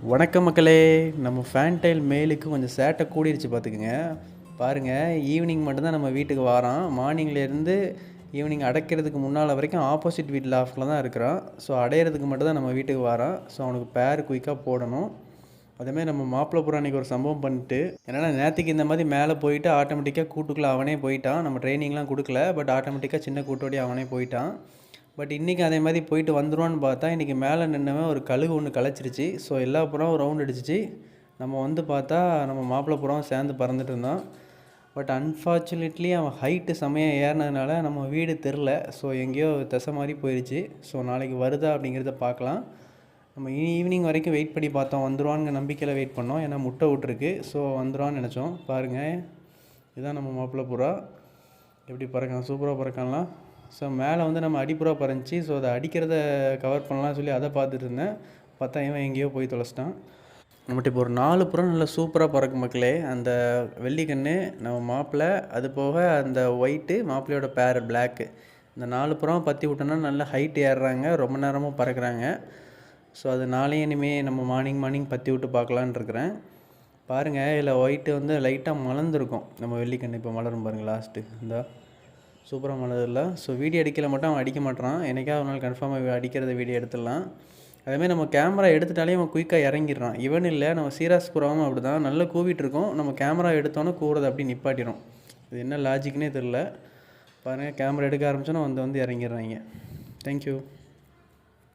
வணக்கம் மக்களே. நம்ம ஃபேன்டைல் மேலுக்கு கொஞ்சம் சேட்டை கூடிருச்சு பார்த்துக்குங்க. பாருங்கள், ஈவினிங் மட்டும்தான் நம்ம வீட்டுக்கு வாரான். மார்னிங்லேருந்து ஈவினிங் அடைக்கிறதுக்கு முன்னால் வரைக்கும் ஆப்போசிட் வீட்டில் ஆஃபில் தான் இருக்கிறான். ஸோ அடையிறதுக்கு மட்டும் தான் நம்ம வீட்டுக்கு வாரான். ஸோ அவனுக்கு பேர் குயிக்காக போடணும். அதேமாதிரி நம்ம மாப்பிள்ளை பூரா அன்றைக்கி ஒரு சம்பவம் பண்ணிட்டு, என்னென்னா நேற்றுக்கு இந்த மாதிரி மேலே போயிட்டு ஆட்டோமேட்டிக்காக கூட்டுக்குள்ளே அவனே போயிட்டான். நம்ம ட்ரைனிங்லாம் கொடுக்கல, பட் ஆட்டோமேட்டிக்காக சின்ன கூட்டோடி அவனே போயிட்டான். பட் இன்றைக்கி அதே மாதிரி போயிட்டு வந்துடுவான்னு பார்த்தா, இன்றைக்கி மேலே நின்றவன் ஒரு கழுகு ஒன்று கலைச்சிருச்சு. ஸோ எல்லா புறாவும் ரவுண்ட் அடிச்சிச்சு. நம்ம வந்து பார்த்தா நம்ம மாப்பிள்ளை புறாவும் சேர்ந்து பறந்துட்டு இருந்தான். பட் அன்ஃபார்ச்சுனேட்லி அவன் ஹைட்டு செமையாக ஏறினதுனால நம்ம வீடு தெரில. ஸோ எங்கேயோ திசை மாதிரி போயிடுச்சு. ஸோ நாளைக்கு வருதா அப்படிங்கிறத பார்க்கலாம். நம்ம ஈவினிங் வரைக்கும் வெயிட் பண்ணி பார்த்தோம், வந்துடுவான்னு நம்பிக்கையில் வெயிட் பண்ணோம். ஏன்னா முட்டை விட்டுருக்கு. ஸோ வந்துடுவான்னு நினச்சோம். பாருங்கள், இதுதான் நம்ம மாப்பிள்ளை புறா. எப்படி பறக்கான், சூப்பராக பறக்கான்லாம். ஸோ மேலே வந்து நம்ம அடிப்புறா பறந்துச்சு. ஸோ அதை அடிக்கிறத கவர் பண்ணலாம் சொல்லி அதை பார்த்துட்டு இருந்தேன். பார்த்தா இவன் எங்கேயோ போய் தொலைச்சிட்டான். நம்மகிட்ட இப்போ ஒரு 4 புறம் நல்லா சூப்பராக பறக்கும் மக்களே. அந்த வெள்ளிக்கண்ணு, நம்ம மாப்பிள்ளை, அது போக அந்த ஒயிட்டு, மாப்பிள்ளையோட பேர் பிளாக்கு, இந்த 4 புறம் பற்றி விட்டோன்னா நல்லா ஹைட் ஏறுறாங்க, ரொம்ப நேரமும் பறக்கிறாங்க. ஸோ அது நாளையும் இனிமேல் நம்ம மார்னிங் பற்றி விட்டு பார்க்கலான்னு இருக்கிறேன். பாருங்கள், இதில் ஒயிட்டு வந்து லைட்டாக மலர்ந்துருக்கும். நம்ம வெள்ளிக்கண்ணு இப்போ மலரும் பாருங்கள் லாஸ்ட்டு. இந்த சூப்பராக மலர்ல. ஸோ வீடியோ அடிக்கல மட்டும் அவன் அடிக்க மாட்டான். என்னைக்காவது ஒரு நாள் கன்ஃபார்மாக அடிக்கிறத வீடியோ எடுத்துடலாம். அதேமாதிரி நம்ம கேமரா எடுத்துட்டாலே அவன் குயிக்காக இறங்கிடுறான். இவன் இல்லை, நம்ம சீராஸ் புறாவும் அப்படி தான் நல்லா கூவிட்டு இருக்கோம். நம்ம கேமரா எடுத்தோன்னே கூவுறதை அப்படி நிப்பாட்டிடும். இது என்ன லாஜிக்னே தெரில. பாருங்கள், கேமரா எடுக்க ஆரம்பிச்சோன்னா வந்து இறங்கிடுறாங்க. தேங்க்யூ.